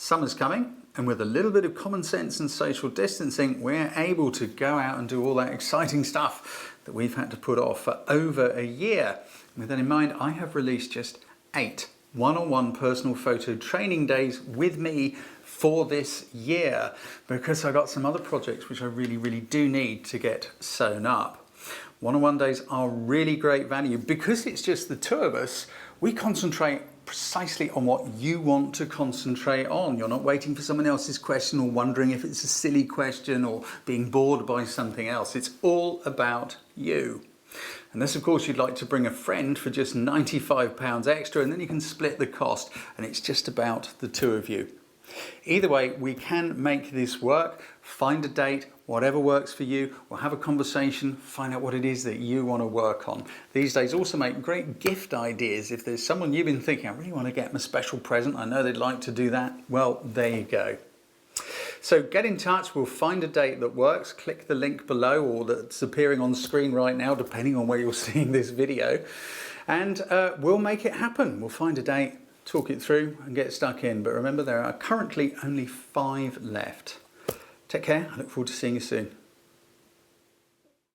Summer's coming, and with a little bit of common sense and social distancing, we're able to go out and do all that exciting stuff that we've had to put off for over a year. With that in mind, I have released just 8 one-on-one personal photo training days with me for this year, because I got some other projects which I really do need to get sewn up. One-on-one days are really great value because it's just the two of us. We concentrate precisely on what you want to concentrate on. You're not waiting for someone else's question or wondering if it's a silly question or being bored by something else. It's all about you. Unless of course you'd like to bring a friend for just £95 extra, and then you can split the cost and it's just about the two of you. Either way, we can make this work. Find a date, whatever works for you. We'll have a conversation, find out what it is that you want to work on. These days also make great gift ideas. If there's someone you've been thinking, I really want to get them a special present, I know they'd like to do that, well, there you go. So get in touch, we'll find a date that works. Click the link below or that's appearing on screen right now, depending on where you're seeing this video. And we'll make it happen. We'll find a date, talk it through and get stuck in. But remember, there are currently only 5 left. Take care, I look forward to seeing you soon.